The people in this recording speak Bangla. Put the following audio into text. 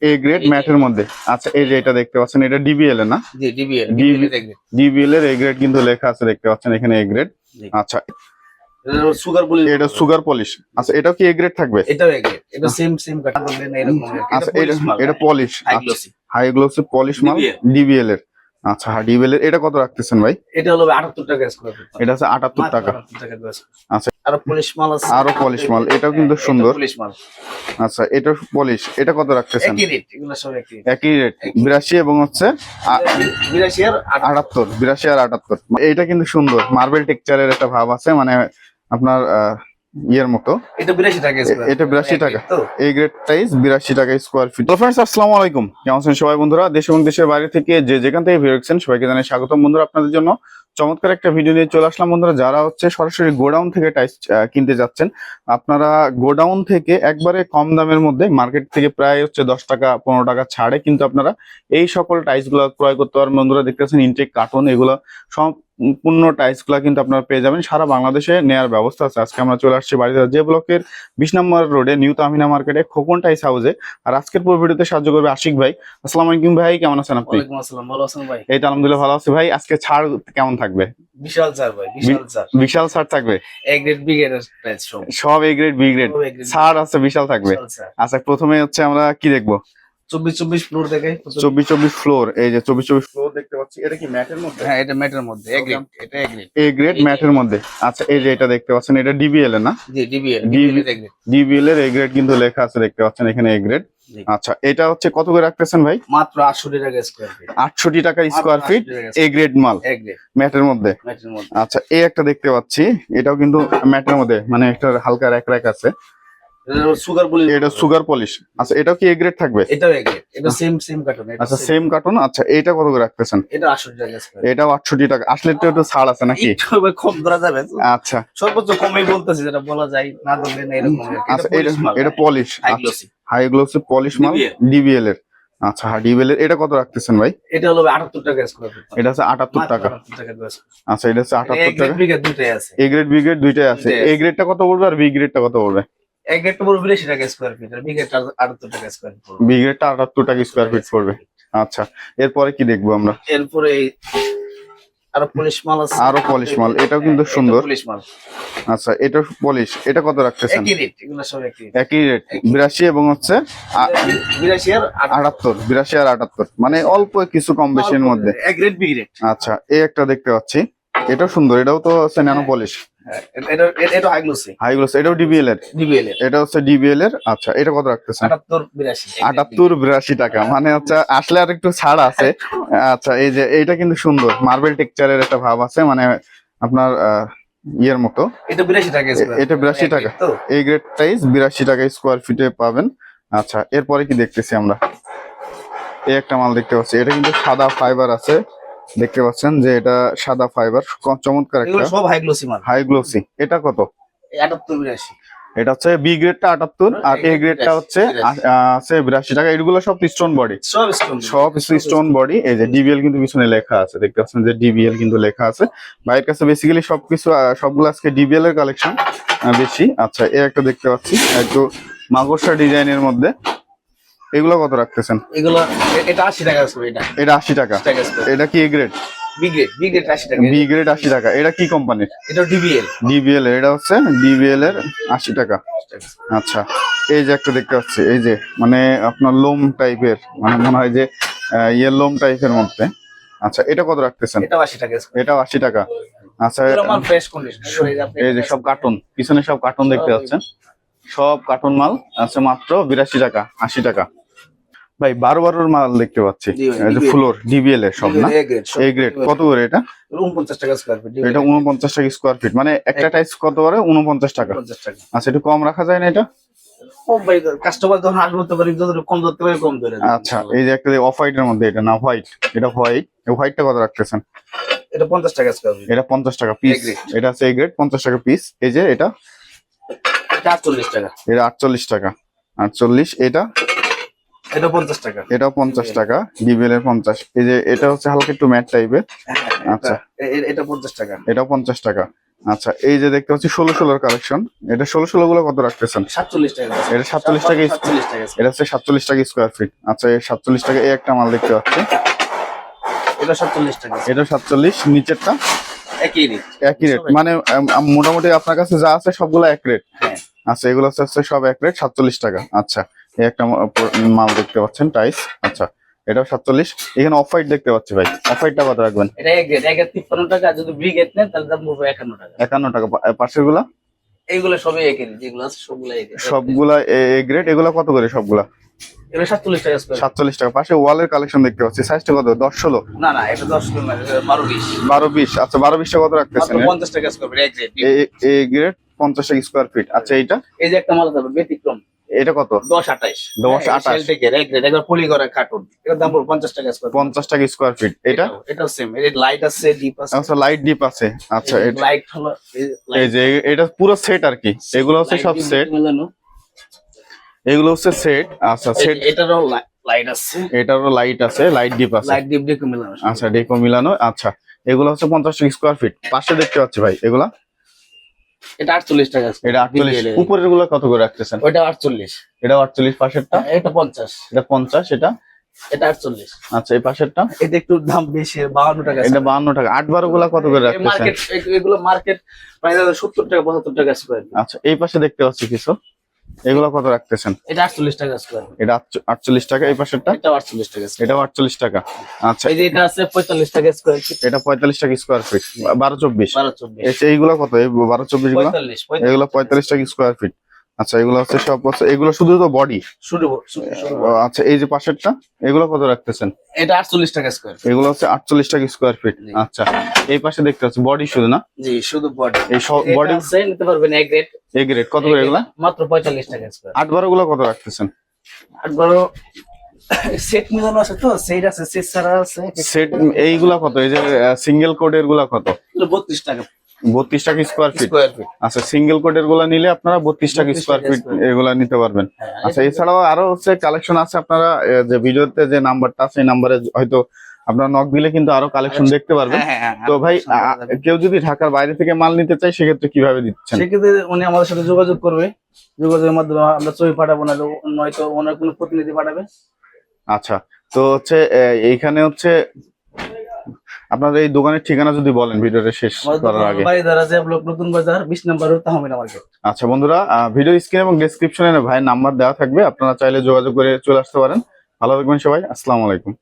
এ গ্রেড ম্যাটের মধ্যে। আচ্ছা, এই যে এটা দেখতে পাচ্ছেন, এটা ডিবিএল এর না? জি ডিবিএল ডিবিএল এর এ গ্রেড কিন্তু লেখা আছে, দেখতে পাচ্ছেন এখানে এ গ্রেড। আচ্ছা, সুগার বলি এটা সুগার পলিশ। আচ্ছা, এটাও কি এ গ্রেড থাকবে? এটাও এক গ্রেড, এটা সেম কাটা বললেন এরকম আচ্ছা, এটা polish, high glossy high glossy polish মাল ডিবিএল এর। আচ্ছা, হ্যাঁ ডিবিএল এর। এটা কত রাখতেছেন ভাই? এটা হলো 78 টাকা স্কয়ার ফিট। এটা আছে 78 টাকা। আচ্ছা, আর পলিশ মাল আছে, আরো পলিশ মাল, এটাও কিন্তু সুন্দর। পলিশ মাল। আচ্ছা, এটা পলিশ, এটা কত রাখতেছেন? একই রেট, এগুলো সব একই একই রেট 82 এবং হচ্ছে 82 আর 78, 82 আর 78। এটা কিন্তু সুন্দর, মার্বেল টেক্সচারের একটা ভাব আছে, মানে আপনার ইয়ের মতো। এটা 82 টাকা স্কয়ার, এটা 82 টাকা। এই গ্রেড টাইস 82 টাকা স্কোয়ার ফিট। ফ্রেন্ডস, আসসালামু আলাইকুম, কেমন আছেন সবাই বন্ধুরা? দেশ এবং দেশের বাইরে থেকে যে যেখান থেকে ভিডিও দেখছেন সবাইকে জানাই স্বাগতম বন্ধুরা। আপনাদের জন্য চমৎকার একটা ভিডিও নিয়ে চলে আসলাম বন্ধুরা। যারা হচ্ছে সরাসরি গোডাউন থেকে টাইস কিনতে যাচ্ছেন, আপনারা গোডাউন থেকে একবারে কম দামের মধ্যে, মার্কেট থেকে প্রায় হচ্ছে 10 টাকা 15 টাকা ছাড়ে কিন্তু আপনারা এই সকল টাইস গুলো ক্রয় করতে পারেন বন্ধুরা। দেখতেছেন ইনটেক কার্টন, এগুলো সম্পূর্ণ টাইস গুলা কিন্তু আপনারা পেয়ে যাবেন। সারা বাংলাদেশে নেওয়ার ব্যবস্থা আছে। আজকে আমরা চলে আসছি বাড়িতে, যে ব্লকের 20 নম্বর রোডে নিউ তামিনা মার্কেটে খোকন টাইস হাউসে। আর আজকের পুরো ভিডিওতে সাহায্য করবে আশিক ভাই। আসসালামু আলাইকুম ভাই, কেমন আছেন আপনি? ওয়ালাইকুম আসসালাম, ভালো আছেন ভাই? এই তো আলহামদুলিল্লাহ ভালো আছি ভাই। আজকে ছাড় কেমন থাকবে? বিশাল স্যার ভাই, বিশাল স্যার। বিশাল ছাড় থাকবে, A grade B grade price সব সব এ গ্রেড বি গ্রেড ছাড় আছে, বিশাল থাকবে। আচ্ছা, প্রথমে হচ্ছে আমরা কি দেখবো? 24 ফ্লোর দেখাই। 24 ফ্লোর, এই যে 24 ফ্লোর দেখতে পাচ্ছি। এটা কি ম্যাটের মধ্যে? হ্যাঁ, এটা ম্যাটের মধ্যে এ গ্রেড, এটা এ গ্রেড। এ গ্রেড ম্যাটের মধ্যে। আচ্ছা, এই যে এটা দেখতে পাচ্ছেন, এটা ডিবিএল এর না? জি ডিবিএল এ গ্রেড। ডিবিএল এর এ গ্রেড কিন্তু লেখা আছে, দেখতে পাচ্ছেন এখানে এ গ্রেড। আচ্ছা, এটা হচ্ছে কত করে রাখতেছেন ভাই? মাত্র 68 টাকা স্কয়ার ফিট। 68 টাকা স্কোয়ার ফিট, এ গ্রেড মাল, এ গ্রেড ম্যাটের মধ্যে। ম্যাটের মধ্যে। আচ্ছা, এই একটা দেখতে পাচ্ছি, এটাও কিন্তু ম্যাটের মধ্যে, মানে একটা হালকা র্যাক আছে। সুগার বলি, এটা সুগার পলিশ। আচ্ছা, এটাও কি এ গ্রেড থাকবে? এটাও এ গ্রেড, এটা সেম কার্টন। আচ্ছা, সেম কার্টন। আচ্ছা, এটা কত করে রাখতেছেন? এটা 68 টাকা স্কয়ার। এটাও 68 টাকা। আসলে তো একটু ছাড় আছে নাকি? একটু কম ধরা যাবে। আচ্ছা, সর্বোচ্চ কমই বলতেছি, যেটা বলা যায় না ধরলে না এরকম। আচ্ছা, এটা polish, high glossy high glossy polish মাল ডিবিএল এর। আচ্ছা, হ্যাঁ ডিবিএল এর। এটা কত রাখতেছেন ভাই? এটা হলো 78 টাকা স্কয়ার ফিট। এটা হচ্ছে 78 টাকা। আচ্ছা, এটা হচ্ছে 78 টাকা। বি গ্রেড দুটোই আছে, এ গ্রেড বি গ্রেড দুইটাই আছে। এ গ্রেডটা কত পড়বে আর বি গ্রেডটা কত পড়বে? এ গ্রেডটা পড়বে 82 টাকা স্কয়ার ফিট, আর বি গ্রেডটা 78 টাকা স্কয়ার ফিট পড়বে। বি গ্রেডটা 78 টাকা স্কোয়ার ফিট পড়বে। আচ্ছা, এরপরে কি দেখবো আমরা? এরপরে আরো পলিশ মাল আছে, আরো পলিশ মাল, এটাও কিন্তু সুন্দর। পলিশ মাল। আচ্ছা, এটা পলিশ, এটা কত রাখতেছেন? একই রেট, এগুলো সব একই একই রেট 82 এবং হচ্ছে 82 আর 78, 82 আর 78, মানে অল্প কিছু কম বেশির মধ্যে। A grade B grade. আচ্ছা, এই একটা দেখতে পাচ্ছি, এটাও সুন্দর, এটাও তো হচ্ছে ন্যানো পলিশ, এটা হাই গ্লসি। High gloss. এটাও ডিবিএল এর, এটা হচ্ছে ডিবিএল এর। আচ্ছা, এটা কত রাখতেছেন? 78 82 টাকা, মানে হচ্ছে আসলে আর একটু ছাড় আছে। আচ্ছা, এই যে এইটা কিন্তু সুন্দর, মার্বেল টেক্সচারের একটা ভাব আছে, মানে আপনার ইয়ের মতো। এটা 82 টাকা স্কয়ার, এটা 82 টাকা। এই গ্রেড টাইস 82 টাকা স্কোয়ার ফিটে পাবেন। আচ্ছা, এরপরে কি দেখতেছি আমরা? এই একটা মাল দেখতে পাচ্ছি, এটা কিন্তু সাদা ফাইবার আছে, দেখতে পাচ্ছেন যে এটা সাদা ফাইবার, চমৎকার একটা। এগুলো সব হাই গ্লসি মাল। High glossy. এটা কত? 78 82। এটা হচ্ছে বি গ্রেডটা 78 আর এ গ্রেডটা হচ্ছে 82 টাকা। এগুলো সব স্টোন বডি, সব স্টোন বডি। এই যে ডিবিএল কিন্তু পিছনে লেখা আছে, দেখতে পাচ্ছেন যে ডিবিএল কিন্তু লেখা আছে। ভাইয়ের কাছে বেসিক্যালি সবকিছু সবগুলো আজকে ডিবিএল এর কালেকশন বেশি। আচ্ছা, এই একটা দেখতে পাচ্ছি, একটু মাকড়সা ডিজাইনের মধ্যে। এগুলো কত রাখতেছেন? এগুলো এটা 80 টাকা আছে। এটা 80 টাকা। এটা কি এ গ্রেড? বি গ্রেড 80 টাকা। বি গ্রেড 80 টাকা। এটা কি কোম্পানির? এটা ডিবিএল। ডিবিএল এর, এটা হচ্ছে ডিবিএল এর 80 টাকা। আচ্ছা, এই যে একটা দেখতে পাচ্ছি, এই যে মানে আপনার লোম টাইপের, মানে মনে হয় যে ইয়ের লোম টাইপের মধ্যে। আচ্ছা, এটা কত রাখতেছেন? এটা 80 টাকা। এটাও 80 টাকা। আচ্ছা, ফ্রেশ কন্ডিশন। এই যে সব কার্টুন, পিছনে সব কার্টুন দেখতে পাচ্ছেন, সব কার্টুন মাল আছে মাত্র 82 টাকা 80 টাকা। ভাই 12 মাল দেখতে পাচ্ছি, এই যে ফ্লোর ডিবিএল এর সব না? এ গ্রেড কত করে এটা? 49 টাকা স্কয়ার ফিট। এটা 49 টাকা স্কোয়ার ফিট, মানে একটা টাইস কত করে? 49 টাকা। আচ্ছা, একটু কম রাখা যায় না এটা? কম ভাই, কাস্টমার যখন আসবে তো পারি, যত কম ধরতে পারি কম ধরে। আচ্ছা, এই যে একটা অফ হোয়াইট এর মধ্যে, এটা না হোয়াইট, এটা হোয়াইট। এই হোয়াইটটা কত রাখতেছেন? এটা 50 টাকা স্কয়ার ফিট। এটা 50 টাকা পিস। এটা আছে এ গ্রেড, 50 টাকা পিস। এই যে এটা 48 টাকা। এটা 48 টাকা। 48। এটা 50 টাকা। এটাও 50 টাকা, ডিবিএল এর 50। এই যে এটা হচ্ছে হালকা একটু ম্যাট টাইপের। আচ্ছা, এটা 50 টাকা। এটাও 50 টাকা। আচ্ছা, এই যে দেখতে পাচ্ছি 16 কালেকশন, এটা 16 গুলো কত রাখতেছেন? 47 টাকা। এটা 47 টাকা, 47 টাকা। এটা হচ্ছে 47 টাকা স্কোয়ার ফিট। আচ্ছা, এই 47 টাকা এই একটা মাল দেখতে পাচ্ছি, এটা 47 টাকা। এটা 47, নিচেরটা একই রেট। একই রেট, মানে মোটামুটি আপনার কাছে যা আছে সবগুলো এক রেট। হ্যাঁ। আচ্ছা, এগুলো হচ্ছে সব এক রেট, 47 টাকা। আচ্ছা, এই একটা মাল দেখতে পাচ্ছেন টাইস। আচ্ছা, এটাও 47। এখানে অফ হোয়াইট দেখতে পাচ্ছি ভাই, অফ হোয়াইটটা কত রাখবেন? এটা এক রেট, 53 টাকা। যদি ব্রিগেড নেন তাহলে দাম পড়বে 51 টাকা। 51 টাকা। পাশের গুলা এইগুলো সবই একই রেট, যেগুলো আছে সবগুলো একই রেট। সবগুলা এ গ্রেড, এগুলা কত করে সবগুলা? এগুলো 47 টাকা স্কয়ার। 47 টাকা। পাশে ওয়ালের কালেকশন দেখতে পাচ্ছি, সাইজটা কত? 10-16? না না, এটা 10 কিলো না, 12 20। 12-20। আচ্ছা, 12-20 টা কত রাখতেছেন? মাত্র 50 টাকা স্কয়ার ফিট, এক রেট। এ গ্রেড 50 টাকা স্কোয়ার ফিট। আচ্ছা, এইটা এই যে একটা মাল আছে ব্যতিক্রম, এটা কত? 10-28। 10-28 সেল থেকে এক রেট, একবার পলি করা কার্টুন। এটার দাম পড়বে 50 টাকা স্কয়ার। 50 টাকা স্কোয়ার ফিট। এটা এটাও সেম, এর লাইট আছে, ডিপ আছে। আচ্ছা, লাইট ডিপ আছে। আচ্ছা, এটা লাইট হলো এই যে এটা পুরো সেট আর কি, এগুলো হচ্ছে সব সেট, এগুলো হচ্ছে সেট। আচ্ছা, সেট। এটারও লাইট আছে, এটারও লাইট আছে, লাইট ডিপ আছে। লাইট ডিপ দিয়ে মিলানো। আচ্ছা, ডেকো মিলানো। আচ্ছা, এগুলো হচ্ছে 50 টাকা স্কোয়ার ফিট। পাশে দেখতে পাচ্ছি ভাই, এগুলা এটা 48 টাকা। এটা 48। উপরের গুলো কত করে রাখতেছেন? ওইটা 48। এটা 48। পাশেরটা এটা 50। এটা 50। এটা এটা 48। আচ্ছা, এই পাশেরটা এটা একটু দাম বেশি, 52 টাকা। এটা 52 টাকা। 8-12 গুলা কত করে রাখতেছেন? মার্কেট, এগুলো মার্কেট প্রায় 70 টাকা 75 টাকা স্কয়ার। আচ্ছা, এই পাশে দেখতে পাচ্ছি কিছু, এগুলো কত রাখতেছেন? এটা 48 টাকা স্কয়ার। এটা 48 টাকা। এই পাশেরটা এটা 48 টাকা স্কয়ার। এটা 48 টাকা। আচ্ছা, এই যে এটা আছে 45 টাকা স্কয়ার ফিট। এটা 45 টাকা স্কোয়ার ফিট। 12-24। 12-24। এইগুলো কত? এই 12-24 গুলো 45। এগুলো 45 টাকা স্কোয়ার ফিট। আচ্ছা, এগুলো হচ্ছে সব হচ্ছে, এগুলো শুধু তো বডি। শুরু। আচ্ছা, এই যে পাশেরটা, এগুলো কত রাখতেছেন? এটা 48 টাকা স্কয়ার। এগুলো হচ্ছে 48 টাকা স্কোয়ার ফিট। জি। আচ্ছা, এই পাশে দেখতে পাচ্ছি বডি শুধু না? জি, শুধু বডি। এই সব বডি আছে, নিতে পারবেন এক রেট। এ গ্রেড কত করে এগুলা? মাত্র 45 টাকা স্কয়ার। 8-12 গুলো কত রাখতেছেন? 8-12 সেট মিলানো আছে, তো সেট আছে, সেট ছাড়া আছে। সেট এইগুলা কত? এই যে সিঙ্গেল কোডের গুলা কত? 32 টাকা 32 টাকা স্কোয়ার ফিট। Square feet. আচ্ছা, সিঙ্গেল কোডের গুলা নিলে আপনারা 32 টাকা 32 স্কোয়ার টাকা ফিট square feet। এগুলা নিতে পারবেন। হ্যাঁ, আচ্ছা, এছাড়াও আরো হচ্ছে কালেকশন আছে, আপনারা যে ভিডিওতে যে নাম্বারটা আছে এই নাম্বারে হয়তো আপনারা নক দিলে কিন্তু আরো কালেকশন দেখতে পারবেন। হ্যাঁ। তো ভাই, কেউ যদি ঢাকার বাইরে থেকে মাল নিতে চায় সেক্ষেত্রে কিভাবে দিচ্ছেন? সেক্ষেত্রে উনি আমাদের সাথে যোগাযোগ করবে, যোগাযোগের মাধ্যমে আমরা ছবি পাঠাবো, না নয়তো ওনার কোনো প্রতিনিধি পাঠাবে। আচ্ছা, তো হচ্ছে এইখানে হচ্ছে আপনাদের এই দোকানের ঠিকানা যদি বলেন ভিডিওটা শেষ করার আগে। বাড়ি দ্বারা যে ব্লক নতুন বাজার 20 নম্বর তাহমিনা মার্কেট। আচ্ছা বন্ধুরা, ভিডিও স্ক্রিন এবং ডেসক্রিপশনে ভাইয়ের নাম্বার দেওয়া থাকবে, আপনারা চাইলে যোগাযোগ করে চলে আসতে পারেন। ভালো থাকবেন সবাই, আসসালামু আলাইকুম।